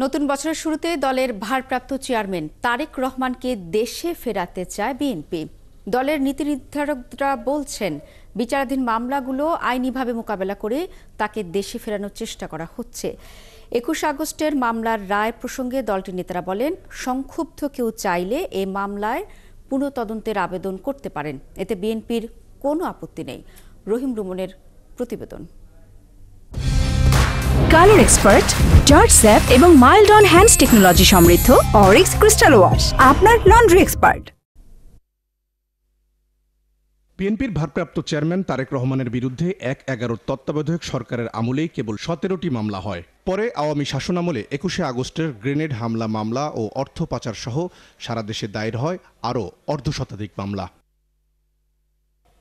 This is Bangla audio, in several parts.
নতুন বছরের শুরুতে দলের ভারপ্রাপ্ত চেয়ারম্যান তারেক রহমানকে দেশে ফেরাতে চায় বিএনপি। দলের নীতি নির্ধারকরা বলছেন, বিচারাধীন মামলাগুলো আইনিভাবে মোকাবেলা করে তাকে দেশে ফেরানোর চেষ্টা করা হচ্ছে। ২১ আগস্টের মামলার রায় প্রসঙ্গে দলটির নেতারা বলেন, সংক্ষুব্ধ কেউ চাইলে এ মামলায় পুনঃতদন্তের আবেদন করতে পারেন, এতে বিএনপির কোনো আপত্তি নেই। রহিম রুমনের প্রতিবেদন। কালার এক্সপার্ট, জর্জ স্যাপ এবং মাইল্ড অন হ্যান্ডস টেকনোলজি সমৃদ্ধ অরিক্স ক্রিস্টাল ওয়াশ আপনার লন্ড্রি এক্সপার্ট। বিএনপির ভারপ্রাপ্ত চেয়ারম্যান তারেক রহমানের বিরুদ্ধে ১/১১ তত্ত্বাবধায়ক সরকারের আমলেই কেবল ১৭টি মামলা হয়। পরে আওয়ামী শাসনামলে ২১শে আগস্টের গ্রেনেড হামলা মামলা ও অর্থ পাচার সহ সারা দেশে দায়ের হয় আরও অর্ধশতাধিক মামলা।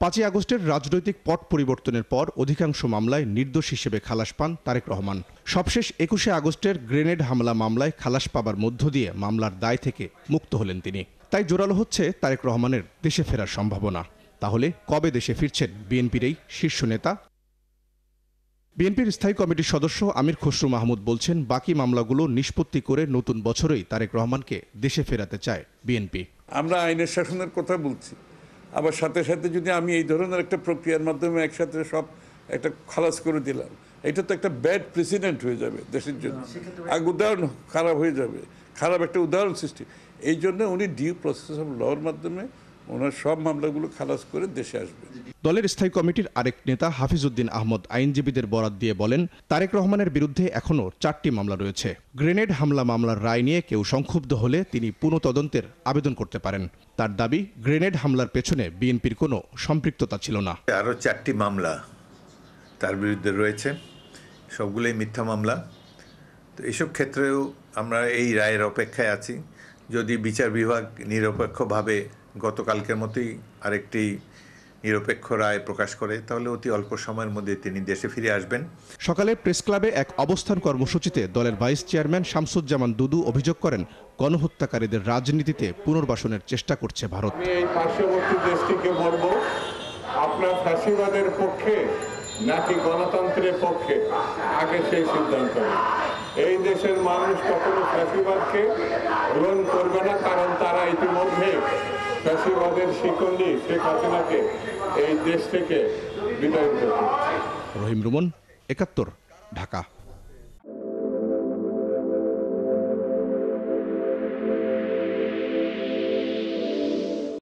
৫ই আগস্টের রাজনৈতিক পট পরিবর্তনের পর অধিকাংশ মামলায় নির্দোষ হিসেবে খালাস পান তারেক রহমান। সবশেষ ২১শে আগস্টের গ্রেনেড হামলা মামলায় খালাস পাবার মধ্য দিয়ে মামলার দায় থেকে মুক্ত হলেন তিনি। তাই জোরালো হচ্ছে তারেক রহমানের দেশে ফেরার সম্ভাবনা। তাহলে কবে দেশে ফিরছেন বিএনপির এই শীর্ষ নেতা? বিএনপির স্থায়ী কমিটির সদস্য আমির খসরু মাহমুদ বলছেন, বাকি মামলাগুলো নিষ্পত্তি করে নতুন বছরেই তারেক রহমানকে দেশে ফেরাতে চায় বিএনপি। আমরা আইনের শাসনের কথা বলছি, আবার সাথে সাথে যদি আমি এই ধরনের একটা প্রক্রিয়ার মাধ্যমে একসাথে সব একটা খালাস করে দিলাম, এটা তো একটা ব্যাড প্রেসিডেন্ট হয়ে যাবে দেশের জন্য, উদাহরণ খারাপ হয়ে যাবে, খারাপ একটা উদাহরণ সৃষ্টি। এই জন্য উনি ডিউ প্রসেস অফ লর মাধ্যমে ওনার সব মামলাগুলো খালাস করে দেশে আসবে। দলের স্থায়ী কমিটির আরেক নেতা হাফিজউদ্দিন আহমদ আইনজীবীদের বরাত দিয়ে বলেন, তারেক রহমানের বিরুদ্ধে এখনও ৪টি মামলা রয়েছে। গ্রেনেড হামলা মামলার রায় নিয়ে কেউ সংক্ষুব্ধ হলে তিনি পুনঃতদন্তের আবেদন করতে পারেন। তার দাবি, গ্রেনেড হামলার পেছনে বিএনপির কোনো সম্পৃক্ততা ছিল না। আরও ৪টি মামলা তার বিরুদ্ধে রয়েছে, সবগুলোই মিথ্যা মামলা। তো এইসব ক্ষেত্রেও আমরা এই রায়ের অপেক্ষায় আছি। যদি বিচার বিভাগ নিরপেক্ষভাবে গতকালকের মতোই আরেকটি নিরপেক্ষ রায় প্রকাশ করে, তাহলে অতি অল্প সময়ের মধ্যে তিনি দেশে ফিরে আসবেন। সকালে প্রেস ক্লাবে এক অবস্থান কর্মসূচিতে দলের ভাইস চেয়ারম্যান শামসুজ্জামান দুদু অভিযোগ করেন, গণহত্যাকারীদের রাজনীতিতে পুনর্বাসনের চেষ্টা করছে ভারত। আমি এই পার্শ্ববর্তী দেশটিকে বলবো, আপনার ফ্যাসিবাদের পক্ষে নাকি গণতন্ত্রের পক্ষে, আগে সেই সিদ্ধান্ত নেন। এই দেশের মানুষ কখনো ফ্যাসিবাদকে গ্রহণ করবে না, কারণ তারা ইতিমধ্যে ফ্যাসিবাদের শিকলি শেখ হাসিনাকে এই দেশ থেকে বিতাড়িত করেছে। রহিম রুমন, ৭১, ঢাকা।